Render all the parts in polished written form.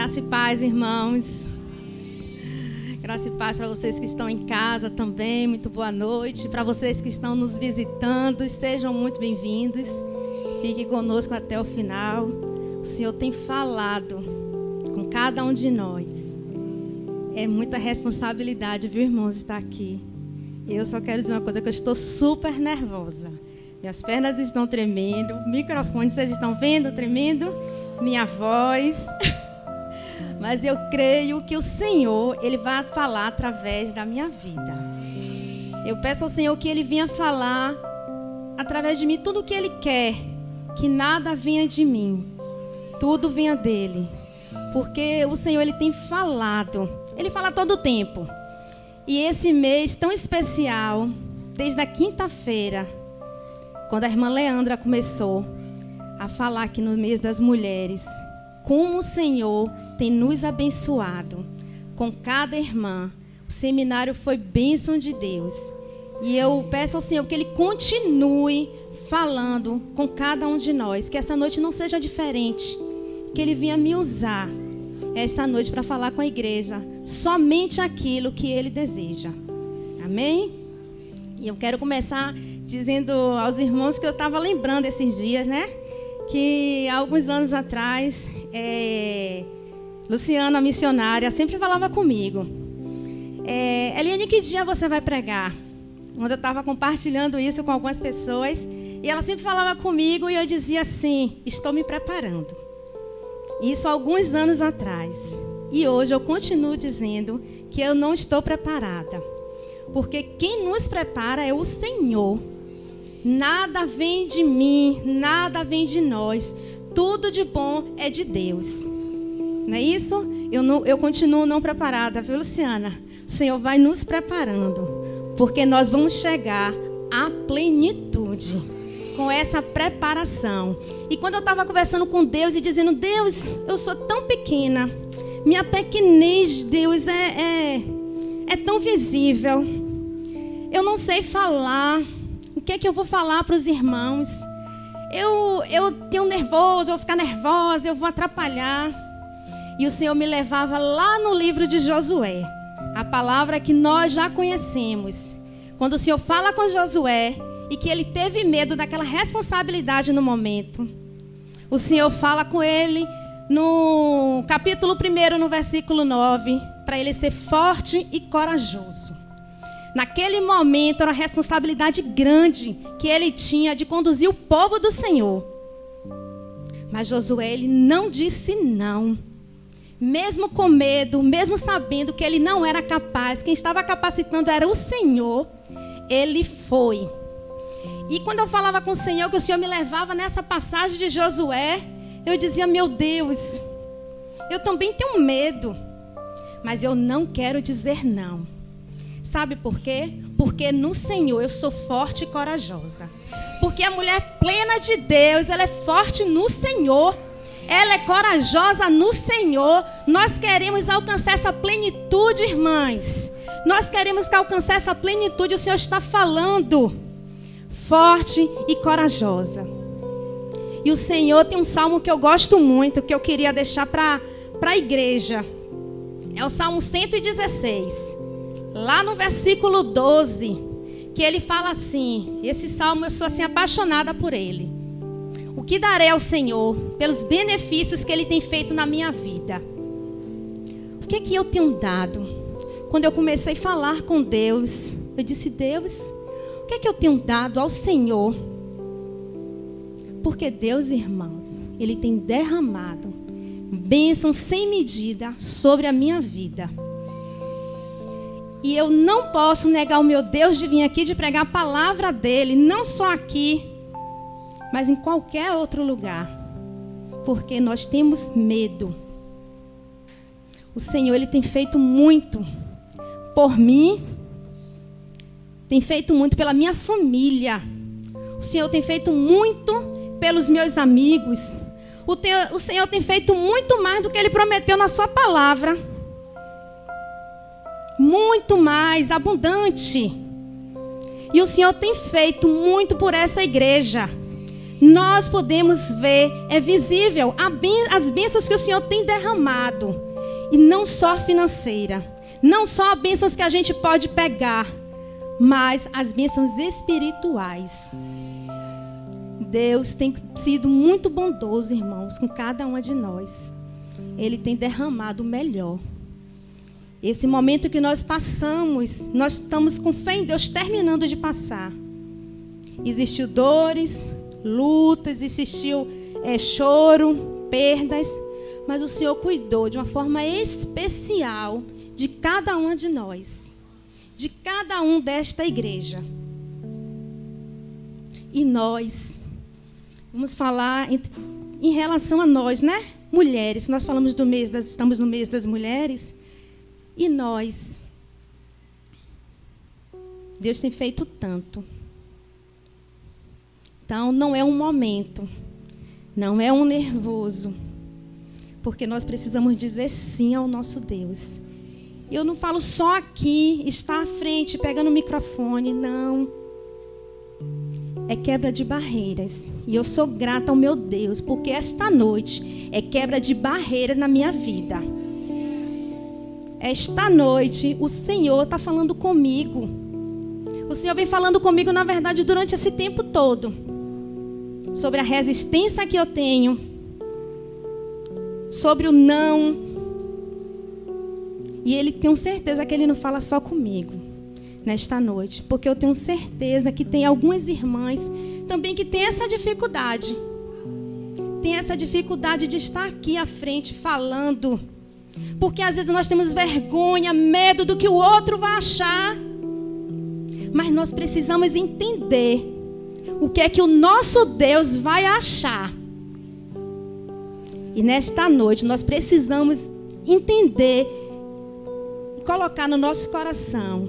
Graça e paz, irmãos. Graça e paz para vocês que estão em casa também. Muito boa noite. Para vocês que estão nos visitando, sejam muito bem-vindos. Fiquem conosco até o final. O Senhor tem falado com cada um de nós. É muita responsabilidade, viu, irmãos, estar aqui. Eu só quero dizer uma coisa, que eu estou super nervosa. Minhas pernas estão tremendo, o microfone, vocês estão vendo, tremendo? Minha voz. Mas eu creio que o Senhor, Ele vai falar através da minha vida. Eu peço ao Senhor que Ele venha falar através de mim tudo o que Ele quer. Que nada venha de mim, tudo venha dEle. Porque o Senhor, Ele tem falado. Ele fala todo o tempo. E esse mês tão especial, desde a quinta-feira, quando a irmã Leandra começou a falar aqui no mês das mulheres, como o Senhor tem nos abençoado com cada irmã. O seminário foi bênção de Deus. E eu peço ao Senhor que Ele continue falando com cada um de nós. Que essa noite não seja diferente. Que Ele venha me usar essa noite para falar com a igreja somente aquilo que Ele deseja. Amém? E eu quero começar dizendo aos irmãos que eu estava lembrando esses dias, né? Que há alguns anos atrás, Luciana, a missionária, sempre falava comigo. Eliane, que dia você vai pregar? Quando eu estava compartilhando isso com algumas pessoas, e ela sempre falava comigo e eu dizia assim, estou me preparando. Isso há alguns anos atrás. E hoje eu continuo dizendo que eu não estou preparada. Porque quem nos prepara é o Senhor. Nada vem de mim, nada vem de nós. Tudo de bom é de Deus. Não é isso? Eu continuo não preparada, viu, Luciana? O Senhor vai nos preparando. Porque nós vamos chegar à plenitude com essa preparação. E quando eu estava conversando com Deus e dizendo, Deus, eu sou tão pequena. Minha pequenez, Deus, é tão visível. Eu não sei falar. O que é que eu vou falar para os irmãos? Eu tenho nervoso, eu vou ficar nervosa, eu vou atrapalhar. E o Senhor me levava lá no livro de Josué. A palavra que nós já conhecemos. Quando o Senhor fala com Josué e que ele teve medo daquela responsabilidade no momento. O Senhor fala com ele no capítulo 1, no versículo 9, para ele ser forte e corajoso. Naquele momento era uma responsabilidade grande que ele tinha de conduzir o povo do Senhor. Mas Josué, ele não disse não. Mesmo com medo, mesmo sabendo que ele não era capaz, quem estava capacitando era o Senhor, ele foi. E quando eu falava com o Senhor, que o Senhor me levava nessa passagem de Josué, eu dizia, meu Deus, eu também tenho medo, mas eu não quero dizer não. Sabe por quê? Porque no Senhor eu sou forte e corajosa. Porque a mulher plena de Deus, ela é forte no Senhor. Ela é corajosa no Senhor. Nós queremos alcançar essa plenitude, irmãs. Nós queremos alcançar essa plenitude. O Senhor está falando. Forte e corajosa. E o Senhor tem um salmo que eu gosto muito, que eu queria deixar para a igreja. É o Salmo 116. Lá no versículo 12, que ele fala assim, esse salmo eu sou assim apaixonada por ele. O que darei ao Senhor pelos benefícios que Ele tem feito na minha vida? O que é que eu tenho dado? Quando eu comecei a falar com Deus, eu disse, Deus, o que é que eu tenho dado ao Senhor? Porque Deus, irmãos, Ele tem derramado bênção sem medida sobre a minha vida. E eu não posso negar o meu Deus de vir aqui, de pregar a palavra dEle, não só aqui, mas em qualquer outro lugar. Porque nós temos medo. O Senhor, Ele tem feito muito por mim. Tem feito muito pela minha família. O Senhor tem feito muito pelos meus amigos. O Senhor tem feito muito mais do que Ele prometeu na sua palavra. Muito mais, abundante. E o Senhor tem feito muito por essa igreja. nós podemos ver, é visível as bênçãos que o Senhor tem derramado. E não só financeira, não só bênçãos que a gente pode pegar, mas as bênçãos espirituais. Deus tem sido muito bondoso, irmãos, com cada uma de nós. Ele tem derramado o melhor. Esse momento que nós passamos, nós estamos com fé em Deus terminando de passar. Existiu dores, lutas, existiu choro, perdas, mas o Senhor cuidou de uma forma especial de cada uma de nós, de cada um desta igreja. E nós, vamos falar em relação a nós, né? Mulheres, nós falamos estamos no mês das mulheres, e nós, Deus tem feito tanto. Então, não é um momento, não é um nervoso, porque nós precisamos dizer sim ao nosso Deus. Eu não falo só aqui, estar à frente, pegando o microfone, não. É quebra de barreiras. E eu sou grata ao meu Deus, porque esta noite é quebra de barreiras na minha vida. Esta noite, o Senhor está falando comigo. O Senhor vem falando comigo, na verdade, durante esse tempo todo. Sobre a resistência que eu tenho. Sobre o não. E Ele tem certeza que Ele não fala só comigo nesta noite. Porque eu tenho certeza que tem algumas irmãs também que têm essa dificuldade. Tem essa dificuldade de estar aqui à frente falando. Porque às vezes nós temos vergonha, medo do que o outro vai achar. Mas nós precisamos entender o que é que o nosso Deus vai achar. E nesta noite nós precisamos entender e colocar no nosso coração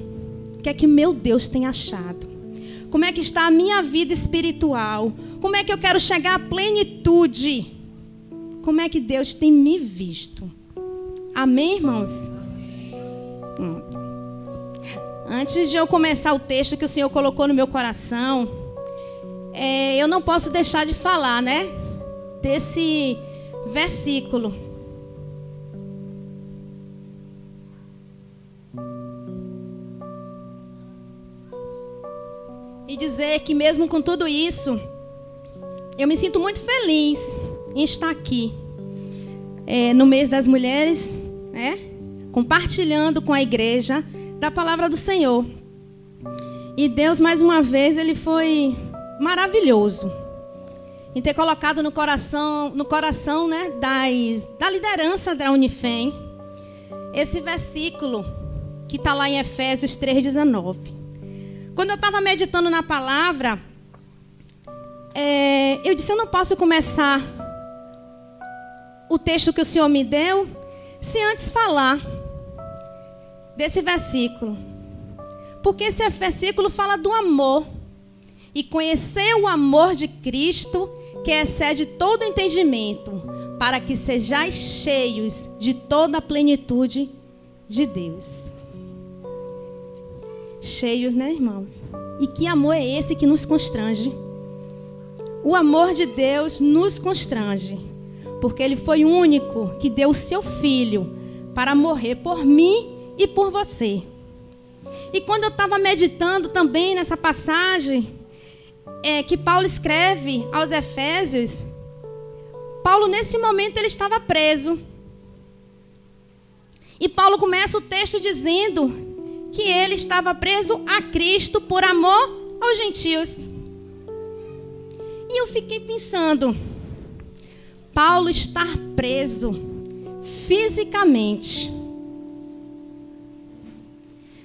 o que é que meu Deus tem achado. Como é que está a minha vida espiritual? Como é que eu quero chegar à plenitude? Como é que Deus tem me visto? Amém, irmãos? Antes de eu começar o texto que o Senhor colocou no meu coração, eu não posso deixar de falar, né? Desse versículo. E dizer que mesmo com tudo isso, eu me sinto muito feliz em estar aqui. No mês das mulheres, compartilhando com a igreja da palavra do Senhor. E Deus, mais uma vez, Ele foi maravilhoso em ter colocado no coração, né, da liderança da Unifem, esse versículo que está lá em Efésios 3,19. Quando eu estava meditando na palavra, eu disse, eu não posso começar o texto que o Senhor me deu se antes falar desse versículo. Porque esse versículo fala do amor. E conhecer o amor de Cristo, que excede todo entendimento, para que sejais cheios de toda a plenitude de Deus. Cheios, né, irmãos? E que amor é esse que nos constrange? O amor de Deus nos constrange, porque Ele foi o único que deu o seu Filho para morrer por mim e por você. E quando eu estava meditando também nessa passagem que Paulo escreve aos Efésios, Paulo nesse momento ele estava preso. E Paulo começa o texto dizendo que ele estava preso a Cristo por amor aos gentios. E eu fiquei pensando, Paulo estar preso fisicamente,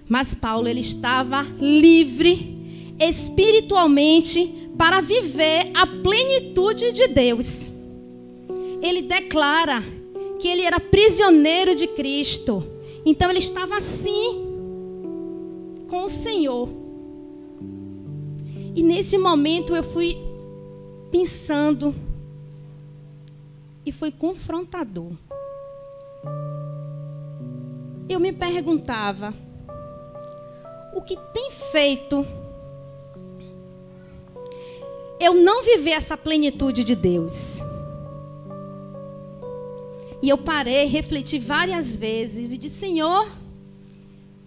mas Paulo ele estava livre espiritualmente para viver a plenitude de Deus. Ele declara que ele era prisioneiro de Cristo. Então ele estava assim com o Senhor. E nesse momento eu fui pensando e foi confrontador. Eu me perguntava, o que tem feito eu não viver essa plenitude de Deus? E eu parei, refleti várias vezes e disse: Senhor,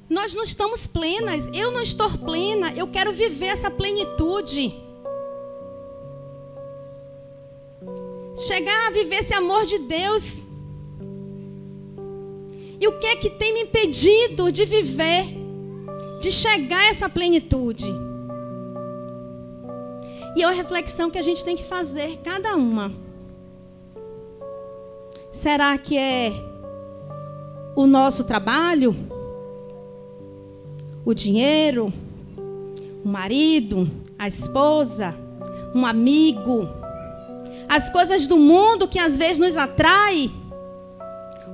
nós não estamos plenas, eu não estou plena, eu quero viver essa plenitude. Chegar a viver esse amor de Deus. E o que é que tem me impedido de viver, de chegar a essa plenitude? E é uma reflexão que a gente tem que fazer, cada uma. Será que é o nosso trabalho? O dinheiro? O marido? A esposa? Um amigo? As coisas do mundo que às vezes nos atraem?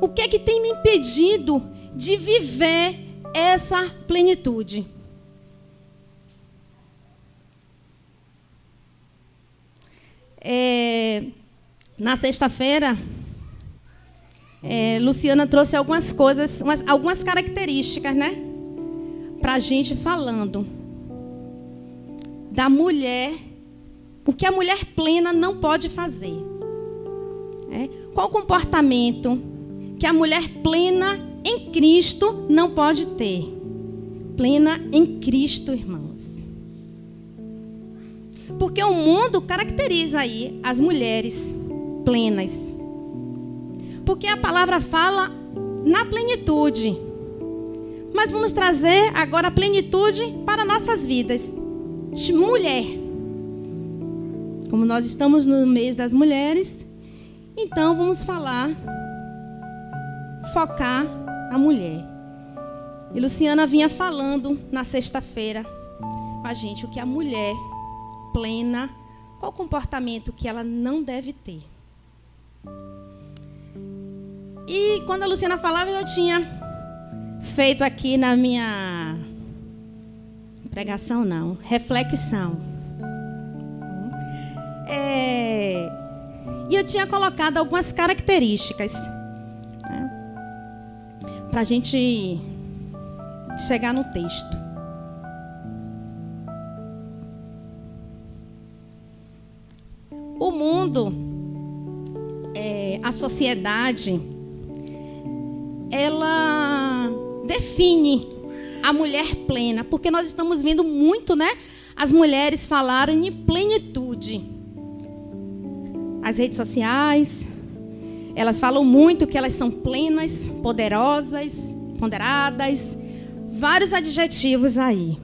O que é que tem me impedido de viver essa plenitude? Na sexta-feira, Luciana trouxe algumas coisas, algumas características, né? Para a gente falando da mulher, o que a mulher plena não pode fazer. Qual o comportamento que a mulher plena em Cristo não pode ter? Plena em Cristo, irmãos. Porque o mundo caracteriza aí as mulheres plenas. Porque a palavra fala na plenitude. Mas vamos trazer agora a plenitude para nossas vidas. De mulher. Como nós estamos no mês das mulheres, então vamos focar a mulher. E Luciana vinha falando na sexta-feira com a gente o que a mulher plena, qual o comportamento que ela não deve ter. E quando a Luciana falava, eu tinha feito aqui na minha pregação, não, reflexão. E eu tinha colocado algumas características, né, para a gente chegar no texto. O mundo, a sociedade, ela define a mulher plena, porque nós estamos vendo muito, né, as mulheres falarem em plenitude. As redes sociais, elas falam muito que elas são plenas, poderosas, ponderadas, vários adjetivos aí.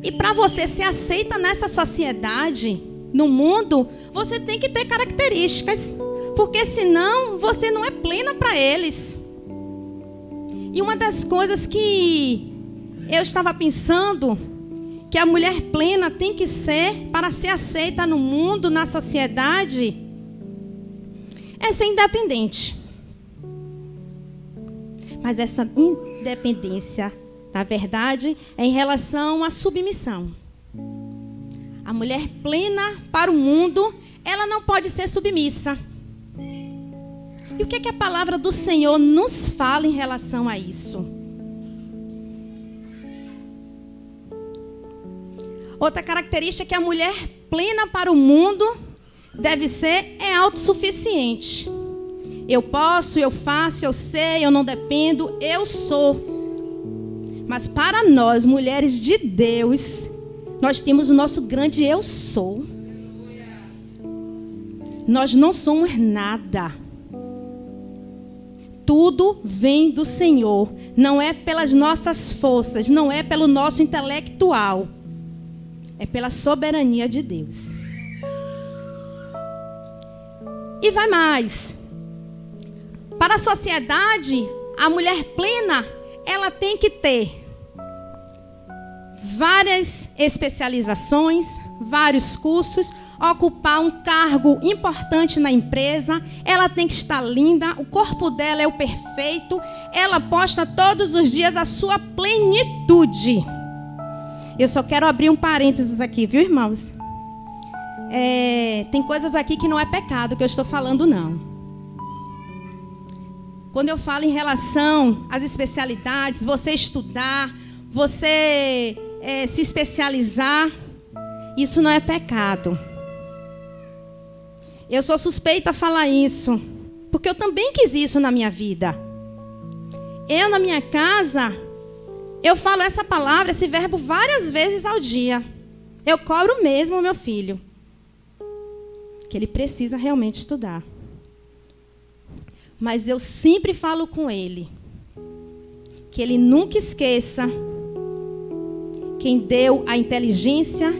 E para você ser aceita nessa sociedade, no mundo, você tem que ter características, porque senão você não é plena para eles. E uma das coisas que eu estava pensando, que a mulher plena tem que ser, para ser aceita no mundo, na sociedade, é ser independente. Mas essa independência, na verdade, é em relação à submissão. A mulher plena para o mundo, ela não pode ser submissa. E o que é que a palavra do Senhor nos fala em relação a isso? Outra característica que a mulher plena para o mundo deve ser é autossuficiente. Eu posso, eu faço, eu sei, eu não dependo, eu sou. Mas para nós, mulheres de Deus, nós temos o nosso grande eu sou. Nós não somos nada. Tudo vem do Senhor. Não é pelas nossas forças, não é pelo nosso intelectual. É pela soberania de Deus. E vai mais. Para a sociedade, a mulher plena, ela tem que ter várias especializações, vários cursos, ocupar um cargo importante na empresa, ela tem que estar linda, o corpo dela é o perfeito, ela posta todos os dias a sua plenitude. Eu só quero abrir um parênteses aqui, viu, irmãos? Tem coisas aqui que não é pecado que eu estou falando, não. Quando eu falo em relação às especialidades, você estudar, você se especializar, isso não é pecado. Eu sou suspeita a falar isso, porque eu também quis isso na minha vida. Eu, na minha casa, eu falo essa palavra, esse verbo várias vezes ao dia. Eu cobro mesmo o meu filho, que ele precisa realmente estudar. Mas eu sempre falo com ele, que ele nunca esqueça quem deu a inteligência.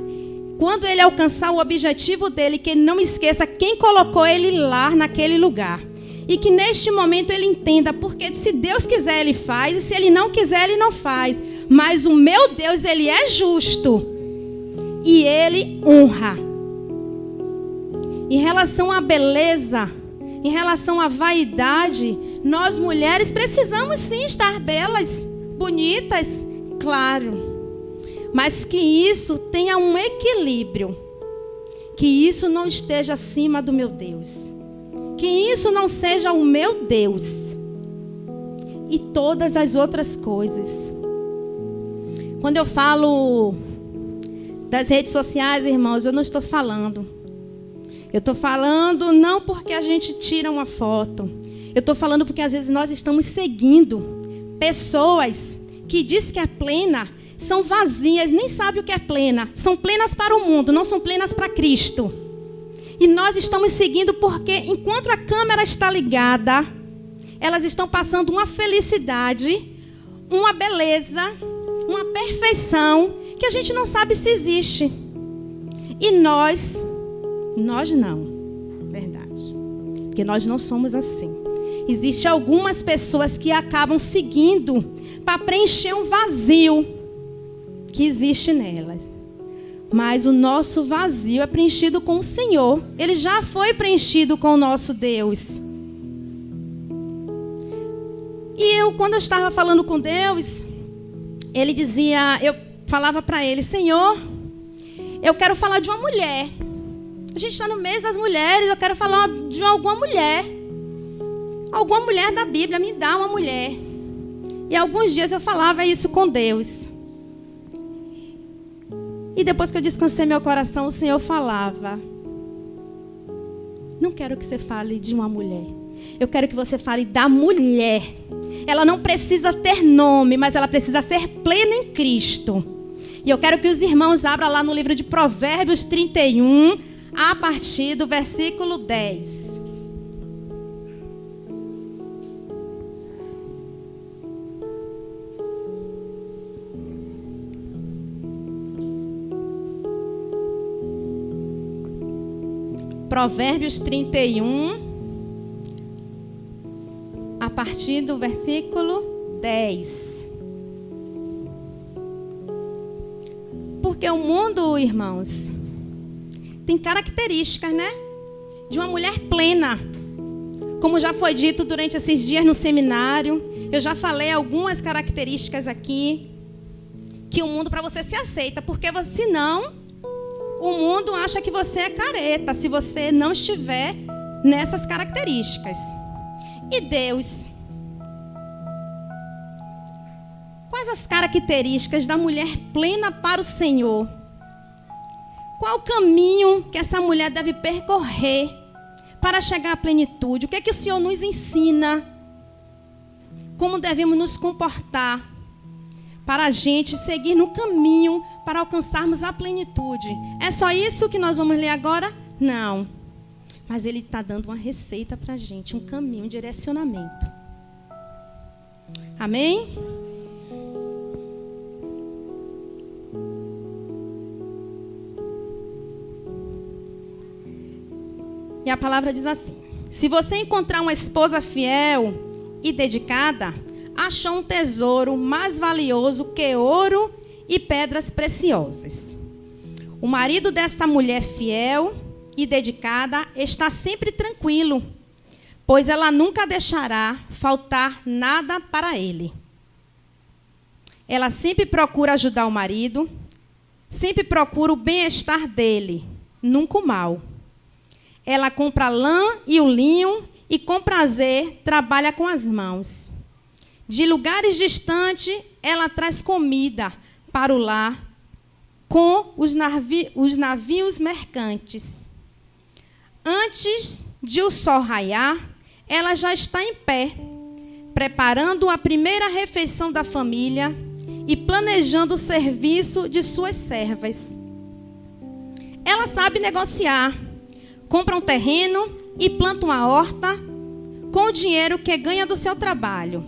Quando ele alcançar o objetivo dele, que ele não esqueça quem colocou ele lá naquele lugar. E que neste momento ele entenda, porque se Deus quiser ele faz, e se ele não quiser ele não faz. Mas o meu Deus, ele é justo. E ele honra. Em relação à beleza, em relação à vaidade, nós mulheres precisamos sim estar belas, bonitas, claro. Mas que isso tenha um equilíbrio. Que isso não esteja acima do meu Deus. Que isso não seja o meu Deus. E todas as outras coisas. Quando eu falo das redes sociais, irmãos, eu não estou falando. Eu estou falando não porque a gente tira uma foto. Eu estou falando porque às vezes nós estamos seguindo pessoas que diz que é plena, são vazias, nem sabem o que é plena. São plenas para o mundo, não são plenas para Cristo. E nós estamos seguindo porque enquanto a câmera está ligada, elas estão passando uma felicidade, uma beleza, uma perfeição que a gente não sabe se existe. E nós não, verdade. Porque nós não somos assim. Existem algumas pessoas que acabam seguindo para preencher um vazio que existe nelas. Mas o nosso vazio é preenchido com o Senhor. Ele já foi preenchido com o nosso Deus. E quando eu estava falando com Deus, ele dizia, eu falava para ele, Senhor, eu quero falar de uma mulher. A gente está no mês das mulheres, eu quero falar de alguma mulher. Alguma mulher da Bíblia, me dá uma mulher. E alguns dias eu falava isso com Deus. E depois que eu descansei meu coração, o Senhor falava, não quero que você fale de uma mulher. Eu quero que você fale da mulher. Ela não precisa ter nome, mas ela precisa ser plena em Cristo. E eu quero que os irmãos abram lá no livro de Provérbios 31, a partir do versículo 10. Provérbios 31, a partir do versículo 10. Porque o mundo, irmãos, tem características, né? De uma mulher plena. Como já foi dito durante esses dias no seminário, eu já falei algumas características aqui que o mundo para você se aceita, porque senão o mundo acha que você é careta se você não estiver nessas características. E Deus? Quais as características da mulher plena para o Senhor? Qual o caminho que essa mulher deve percorrer para chegar à plenitude? O que é que o Senhor nos ensina? Como devemos nos comportar para a gente seguir no caminho para alcançarmos a plenitude? É só isso que nós vamos ler agora? Não. Mas ele está dando uma receita para a gente, um caminho, um direcionamento. Amém? E a palavra diz assim: se você encontrar uma esposa fiel e dedicada, achou um tesouro mais valioso que ouro e pedras preciosas. O marido desta mulher fiel e dedicada está sempre tranquilo, pois ela nunca deixará faltar nada para ele. Ela sempre procura ajudar o marido, sempre procura o bem-estar dele, nunca o mal. Ela compra lã e o linho e com prazer trabalha com as mãos. De lugares distantes, ela traz comida para o lar com os navios mercantes. Antes de o sol raiar, ela já está em pé, preparando a primeira refeição da família e planejando o serviço de suas servas. Ela sabe negociar, compra um terreno e planta uma horta com o dinheiro que ganha do seu trabalho.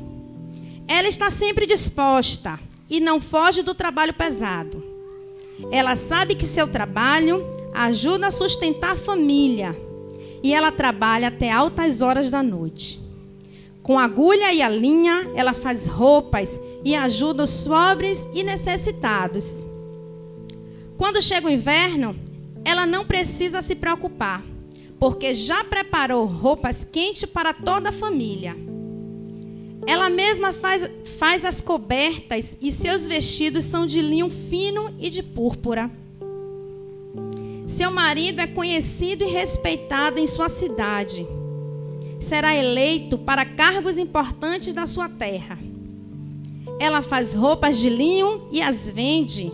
Ela está sempre disposta e não foge do trabalho pesado. Ela sabe que seu trabalho ajuda a sustentar a família e ela trabalha até altas horas da noite. Com a agulha e a linha, ela faz roupas e ajuda os pobres e necessitados. Quando chega o inverno, ela não precisa se preocupar, porque já preparou roupas quentes para toda a família. Ela mesma faz as cobertas e seus vestidos são de linho fino e de púrpura. Seu marido é conhecido e respeitado em sua cidade. Será eleito para cargos importantes da sua terra. Ela faz roupas de linho e as vende,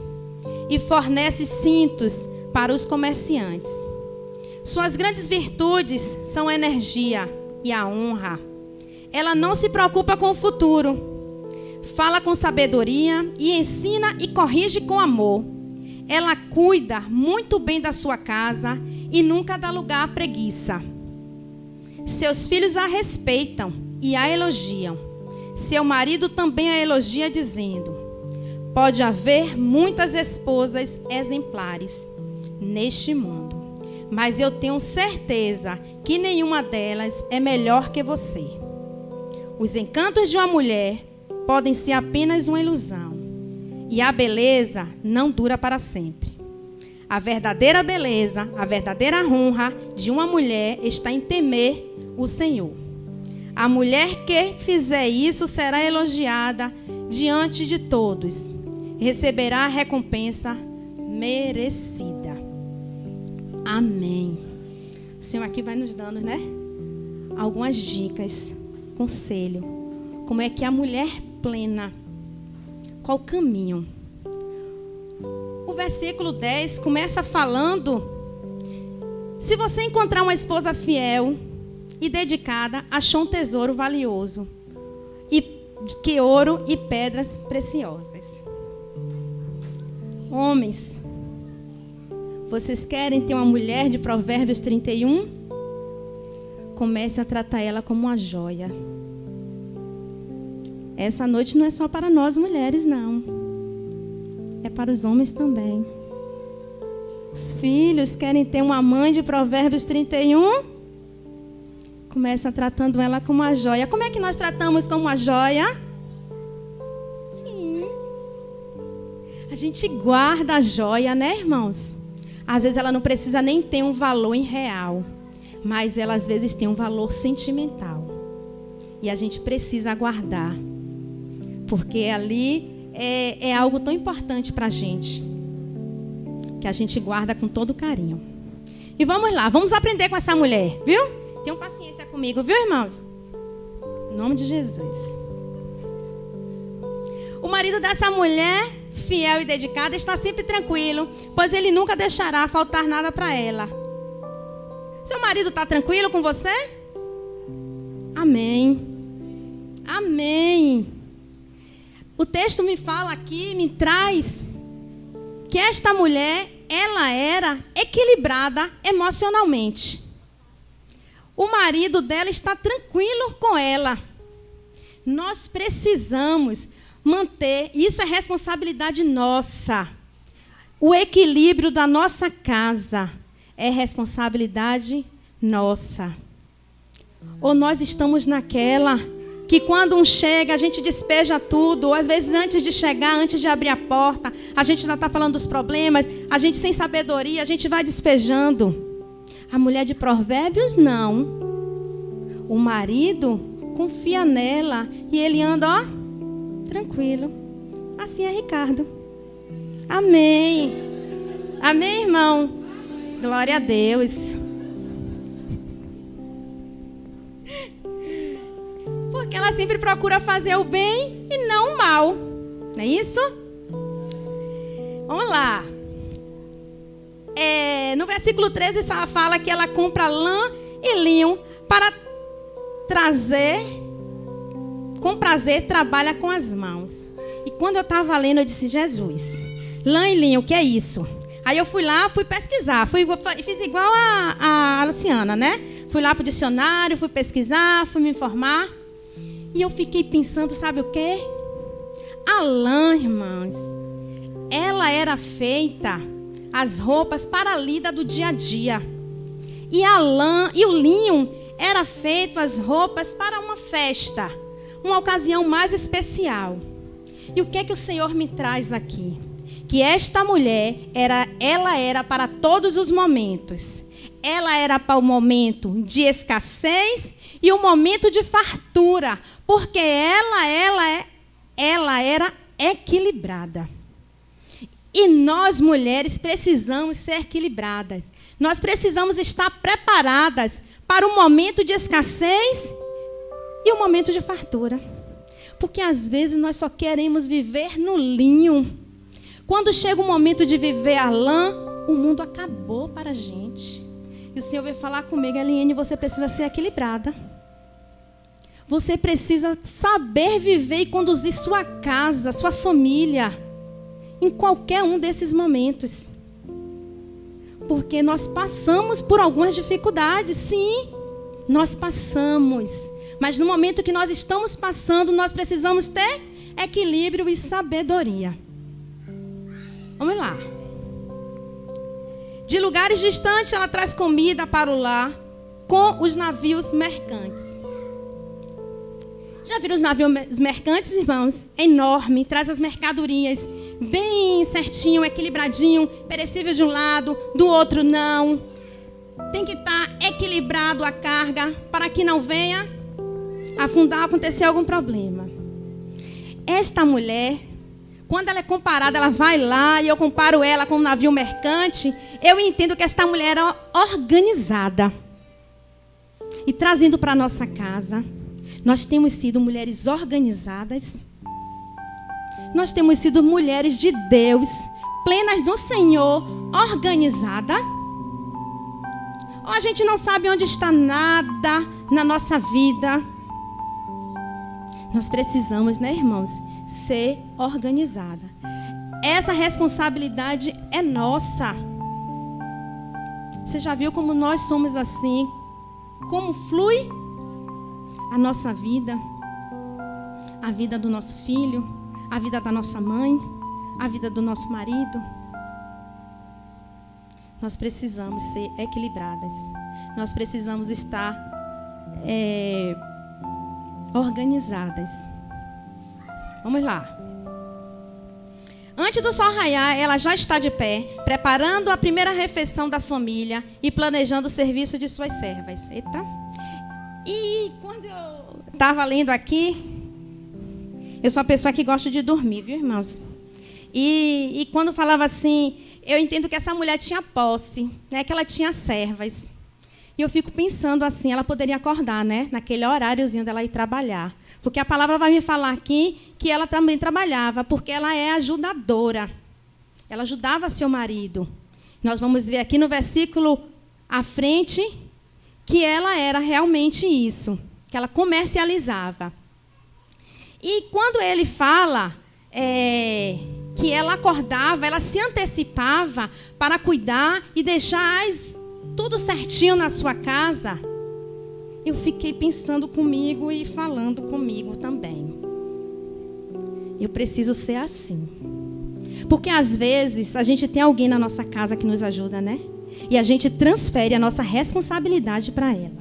e fornece cintos para os comerciantes. Suas grandes virtudes são a energia e a honra. Ela não se preocupa com o futuro. Fala com sabedoria e ensina e corrige com amor. Ela cuida muito bem da sua casa e nunca dá lugar à preguiça. Seus filhos a respeitam e a elogiam. Seu marido também a elogia, dizendo: pode haver muitas esposas exemplares neste mundo, mas eu tenho certeza que nenhuma delas é melhor que você. Os encantos de uma mulher podem ser apenas uma ilusão, e a beleza não dura para sempre. A verdadeira beleza, a verdadeira honra de uma mulher está em temer o Senhor. A mulher que fizer isso será elogiada diante de todos. Receberá a recompensa merecida. Amém. O Senhor aqui vai nos dando, né? Algumas dicas, conselho. Como é que a mulher plena, qual o caminho? O versículo 10 começa falando: se você encontrar uma esposa fiel e dedicada, achou um tesouro valioso, e que ouro e pedras preciosas. Homens, vocês querem ter uma mulher de Provérbios 31? Comece a tratar ela como uma joia. Essa noite não é só para nós mulheres, não. É para os homens também. Os filhos querem ter uma mãe de Provérbios 31? Começa tratando ela como uma joia. Como é que nós tratamos como uma joia? Sim. A gente guarda a joia, né, irmãos? Às vezes ela não precisa nem ter um valor em real, mas ela às vezes tem um valor sentimental. E a gente precisa guardar, porque ali é algo tão importante para a gente, que a gente guarda com todo carinho. E vamos lá, vamos aprender com essa mulher, viu? Tenham paciência comigo, viu, irmãos? Em nome de Jesus. O marido dessa mulher, fiel e dedicada, está sempre tranquilo, pois ele nunca deixará faltar nada para ela. Seu marido está tranquilo com você? Amém. Amém. O texto me fala aqui, me traz que esta mulher, ela era equilibrada emocionalmente. O marido dela está tranquilo com ela. Nós precisamos manter, isso é responsabilidade nossa. O equilíbrio da nossa casa é responsabilidade nossa. Ou nós estamos naquela que quando um chega, a gente despeja tudo. Ou às vezes antes de chegar, antes de abrir a porta, a gente já está falando dos problemas, a gente sem sabedoria, a gente vai despejando. A mulher de Provérbios, não. O marido confia nela e ele anda, ó, tranquilo. Assim é Ricardo. Amém. Amém, irmão? Glória a Deus. Porque ela sempre procura fazer o bem e não o mal. Não é isso? Vamos lá. no versículo 13 fala que ela compra lã e linho para trazer, com prazer, trabalha com as mãos. E quando eu estava lendo, eu disse, Jesus, lã e linho, o que é isso? Aí eu fui lá, fui pesquisar, fiz igual a Luciana, né? Fui lá para o dicionário, fui pesquisar, fui me informar. E eu fiquei pensando, sabe o quê? A lã, irmãs, ela era feita, as roupas para a lida do dia a dia. E a lã e o linho era feito as roupas para uma festa, uma ocasião mais especial. E o que é que o Senhor me traz aqui? Que esta mulher, ela era para todos os momentos. Ela era para o momento de escassez e o momento de fartura, porque ela era equilibrada. E nós, mulheres, precisamos ser equilibradas. Nós precisamos estar preparadas para o momento de escassez e o momento de fartura. Porque às vezes nós só queremos viver no linho. Quando chega o momento de viver a lã, o mundo acabou para a gente. E o Senhor veio falar comigo, Eliane, você precisa ser equilibrada. Você precisa saber viver e conduzir sua casa, sua família, em qualquer um desses momentos. Porque nós passamos por algumas dificuldades, sim, nós passamos. Mas no momento que nós estamos passando, nós precisamos ter equilíbrio e sabedoria. Vamos lá. De lugares distantes, ela traz comida para o lar com os navios mercantes. Já viram os navios mercantes, irmãos? É enorme, traz as mercadorias bem certinho, equilibradinho, perecível de um lado, do outro não. Tem que estar equilibrado a carga para que não venha afundar, acontecer algum problema. Esta mulher, quando ela é comparada, ela vai lá e eu comparo ela com um navio mercante, eu entendo que esta mulher era organizada. E trazendo para a nossa casa, nós temos sido mulheres organizadas. Nós temos sido mulheres de Deus, plenas do Senhor, organizada. Ou a gente não sabe onde está nada na nossa vida. Nós precisamos, né, irmãos, ser organizada. Essa responsabilidade é nossa. Você já viu como nós somos assim? Como flui a nossa vida? A vida do nosso filho, a vida da nossa mãe, a vida do nosso marido. Nós precisamos ser equilibradas. Nós precisamos estar organizadas. Vamos lá. Antes do sol raiar, ela já está de pé, preparando a primeira refeição da família e planejando o serviço de suas servas. Eita. E quando eu estava lendo aqui, eu sou uma pessoa que gosta de dormir, viu, irmãos? E quando falava assim, eu entendo que essa mulher tinha posse, né, que ela tinha servas. E eu fico pensando assim, ela poderia acordar, né, naquele horáriozinho dela ir trabalhar. Porque a palavra vai me falar aqui que ela também trabalhava, porque ela é ajudadora. Ela ajudava seu marido. Nós vamos ver aqui no versículo à frente que ela era realmente isso, que ela comercializava. E quando ele fala que ela acordava, ela se antecipava para cuidar e deixar tudo certinho na sua casa, eu fiquei pensando comigo e falando comigo também. Eu preciso ser assim. Porque às vezes a gente tem alguém na nossa casa que nos ajuda, né? E a gente transfere a nossa responsabilidade para ela.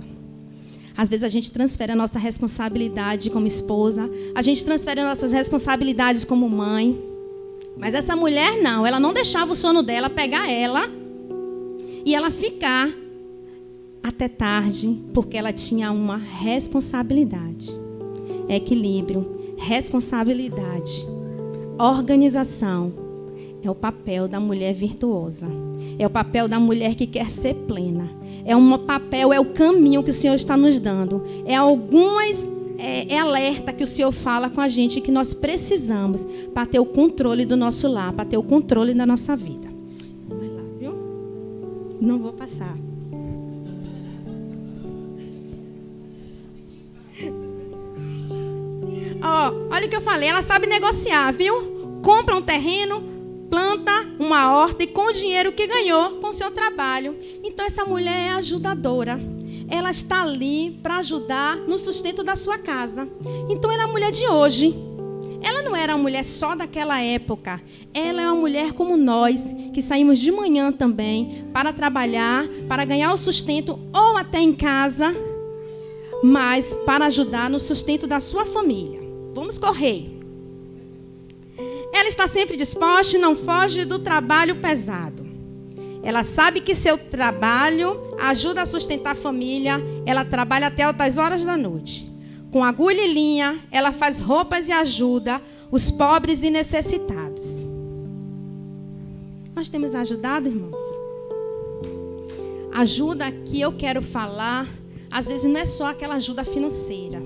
Às vezes a gente transfere a nossa responsabilidade como esposa, a gente transfere as nossas responsabilidades como mãe. Mas essa mulher não, ela não deixava o sono dela pegar ela e ela ficar até tarde, porque ela tinha uma responsabilidade. Equilíbrio, responsabilidade, organização. É o papel da mulher virtuosa. É o papel da mulher que quer ser plena. É o caminho que o Senhor está nos dando. É alerta que o Senhor fala com a gente que nós precisamos para ter o controle do nosso lar, para ter o controle da nossa vida. Vamos lá, viu? Não vou passar. Olha o que eu falei, ela sabe negociar, viu? Compra um terreno, planta uma horta e com o dinheiro que ganhou com o seu trabalho. Então essa mulher é ajudadora. Ela está ali para ajudar no sustento da sua casa. Então ela é a mulher de hoje. Ela não era uma mulher só daquela época. Ela é uma mulher como nós, que saímos de manhã também para trabalhar, para ganhar o sustento ou até em casa, mas para ajudar no sustento da sua família. Vamos correr. Ela está sempre disposta e não foge do trabalho pesado. Ela sabe que seu trabalho ajuda a sustentar a família. Ela trabalha até altas horas da noite. Com agulha e linha, ela faz roupas e ajuda os pobres e necessitados. Nós temos ajudado, irmãos? Ajuda que eu quero falar, às vezes não é só aquela ajuda financeira.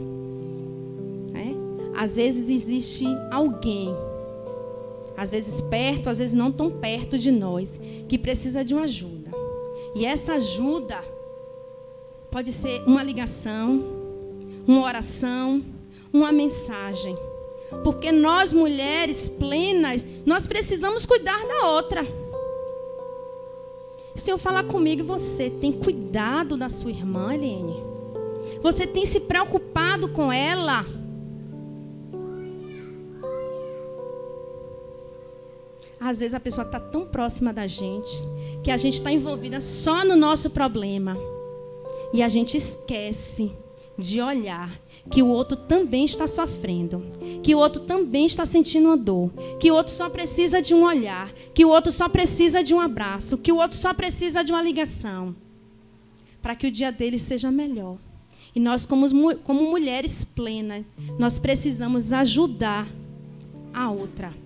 Às vezes existe alguém, às vezes perto, às vezes não tão perto de nós, que precisa de uma ajuda. E essa ajuda pode ser uma ligação, uma oração, uma mensagem. Porque nós, mulheres plenas, nós precisamos cuidar da outra. Se eu falar comigo, você tem cuidado da sua irmã, Helene? Você tem se preocupado com ela? Às vezes a pessoa está tão próxima da gente que a gente está envolvida só no nosso problema. E a gente esquece de olhar que o outro também está sofrendo, que o outro também está sentindo uma dor, que o outro só precisa de um olhar, que o outro só precisa de um abraço, que o outro só precisa de uma ligação, para que o dia dele seja melhor. E nós, como mulheres plenas, nós precisamos ajudar a outra.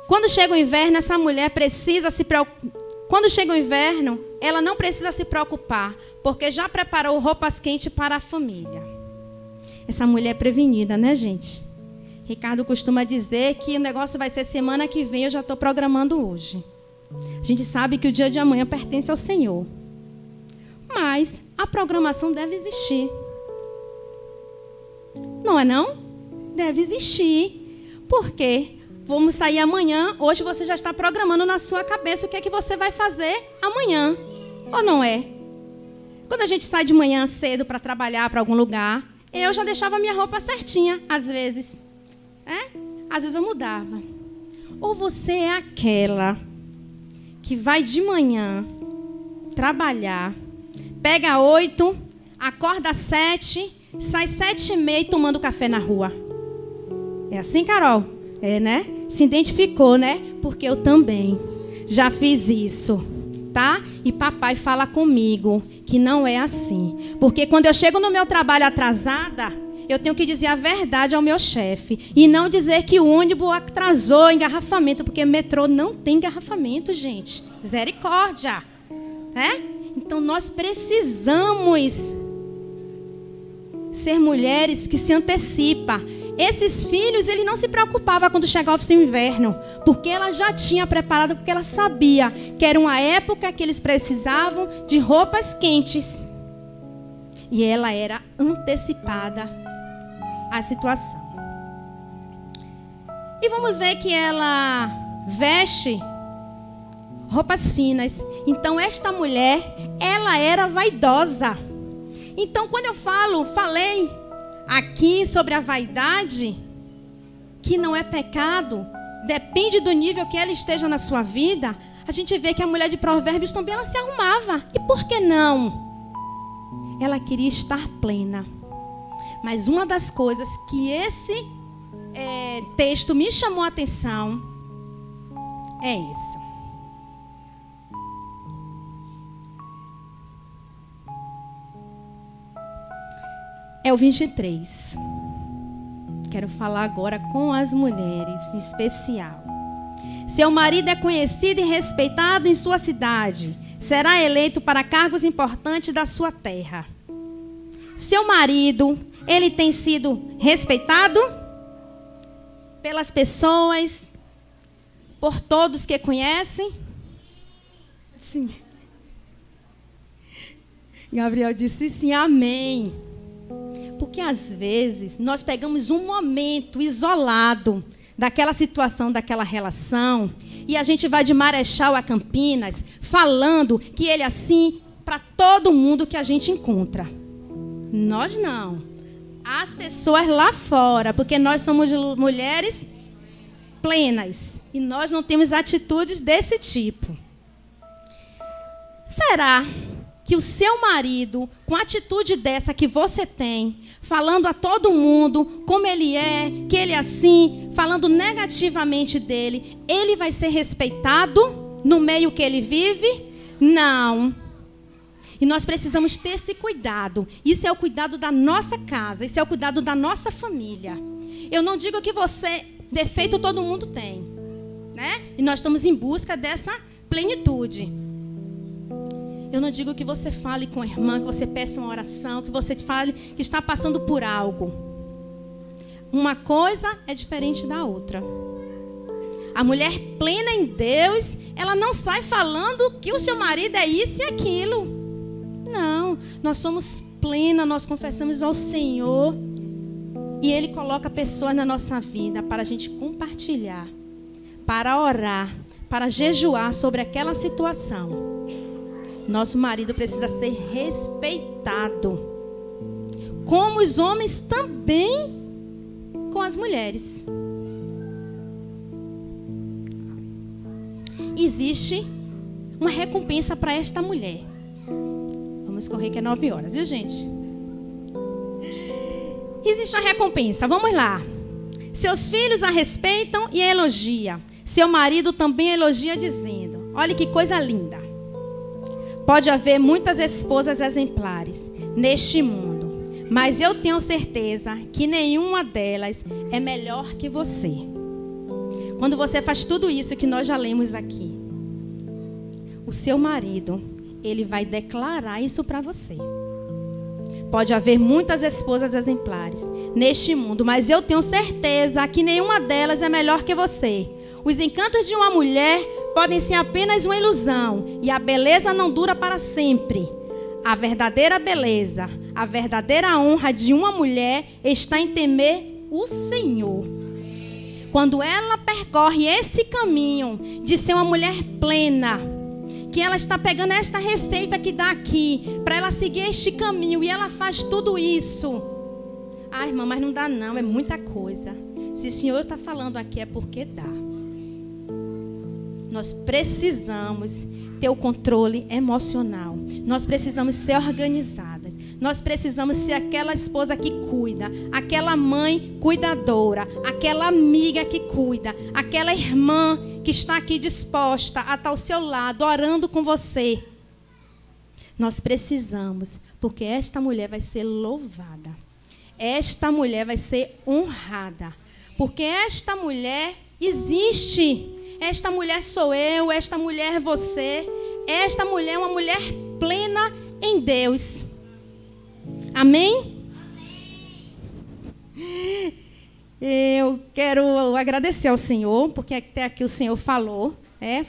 Quando chega o inverno, essa mulher precisa se preocupar. Quando chega o inverno, ela não precisa se preocupar, porque já preparou roupas quentes para a família. Essa mulher é prevenida, né, gente? Ricardo costuma dizer que o negócio vai ser semana que vem, eu já estou programando hoje. A gente sabe que o dia de amanhã pertence ao Senhor. Mas a programação deve existir. Não é não? Deve existir. Por quê? Vamos sair amanhã, hoje você já está programando na sua cabeça o que é que você vai fazer amanhã. Ou não é? Quando a gente sai de manhã cedo para trabalhar para algum lugar, eu já deixava minha roupa certinha, às vezes. Às vezes eu mudava. Ou você é aquela que vai de manhã trabalhar, pega 8, acorda 7, sai 7h30 tomando café na rua. É assim, Carol? É, né? Se identificou, né? Porque eu também já fiz isso, tá? E papai fala comigo que não é assim. Porque quando eu chego no meu trabalho atrasada, eu tenho que dizer a verdade ao meu chefe. E não dizer que o ônibus atrasou engarrafamento. Porque metrô não tem engarrafamento, gente. Misericórdia. Então nós precisamos ser mulheres que se antecipam. Esses filhos, ele não se preocupava quando chegava o inverno, porque ela já tinha preparado, porque ela sabia que era uma época que eles precisavam de roupas quentes. E ela era antecipada à situação. E vamos ver que ela veste roupas finas. Então, esta mulher, ela era vaidosa. Então, quando eu falei aqui sobre a vaidade, que não é pecado, depende do nível que ela esteja na sua vida, a gente vê que a mulher de Provérbios também ela se arrumava. E por que não? Ela queria estar plena. Mas uma das coisas que esse texto me chamou a atenção é isso. É o 23. Quero falar agora com as mulheres, em especial. Seu marido é conhecido e respeitado em sua cidade. Será eleito para cargos importantes da sua terra. Seu marido, ele tem sido respeitado pelas pessoas, por todos que conhecem? Sim. Gabriel disse sim, amém. Porque às vezes nós pegamos um momento isolado daquela situação, daquela relação, e a gente vai de Marechal a Campinas falando que ele é assim para todo mundo que a gente encontra. Nós não. As pessoas lá fora, porque nós somos mulheres plenas e nós não temos atitudes desse tipo. Será que o seu marido, com a atitude dessa que você tem, falando a todo mundo como ele é, que ele é assim, falando negativamente dele, ele vai ser respeitado no meio que ele vive? Não. E nós precisamos ter esse cuidado. Isso é o cuidado da nossa casa, isso é o cuidado da nossa família. Eu não digo que defeito todo mundo tem, né? E nós estamos em busca dessa plenitude. Eu não digo que você fale com a irmã, que você peça uma oração, que você fale que está passando por algo. Uma coisa é diferente da outra. A mulher plena em Deus, ela não sai falando que o seu marido é isso e aquilo. Não, nós somos plenas, nós confessamos ao Senhor. E Ele coloca pessoas na nossa vida para a gente compartilhar, para orar, para jejuar sobre aquela situação. Nosso marido precisa ser respeitado. Como os homens também com as mulheres. Existe uma recompensa para esta mulher. Vamos correr que é 9 horas, viu, gente? Existe uma recompensa, vamos lá. Seus filhos a respeitam e a elogiam. Seu marido também a elogia dizendo: olha que coisa linda. Pode haver muitas esposas exemplares neste mundo, mas eu tenho certeza que nenhuma delas é melhor que você. Quando você faz tudo isso que nós já lemos aqui, o seu marido, ele vai declarar isso para você. Pode haver muitas esposas exemplares neste mundo, mas eu tenho certeza que nenhuma delas é melhor que você. Os encantos de uma mulher podem ser apenas uma ilusão, e a beleza não dura para sempre. A verdadeira beleza, a verdadeira honra de uma mulher está em temer o Senhor. Quando ela percorre esse caminho de ser uma mulher plena, que ela está pegando esta receita que dá aqui, para ela seguir este caminho, e ela faz tudo isso. Ah, irmã, mas não dá não, é muita coisa. Se o Senhor está falando aqui é porque dá. Nós precisamos ter o controle emocional. Nós precisamos ser organizadas. Nós precisamos ser aquela esposa que cuida, aquela mãe cuidadora, aquela amiga que cuida, aquela irmã que está aqui disposta a estar ao seu lado, orando com você. Nós precisamos, porque esta mulher vai ser louvada. Esta mulher vai ser honrada. Porque esta mulher existe. Esta mulher sou eu, esta mulher é você. Esta mulher é uma mulher plena em Deus. Amém? Eu quero agradecer ao Senhor, porque até aqui o Senhor falou.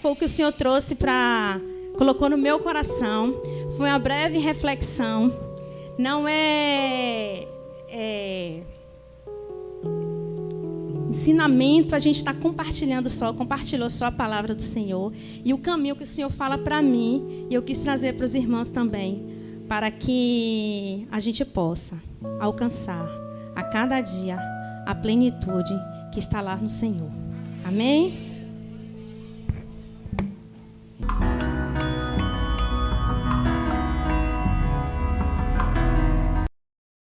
Foi o que o Senhor trouxe colocou no meu coração. Foi uma breve reflexão. Não ensinamento, a gente está compartilhou só a palavra do Senhor e o caminho que o Senhor fala para mim, e eu quis trazer para os irmãos também, para que a gente possa alcançar a cada dia a plenitude que está lá no Senhor. Amém?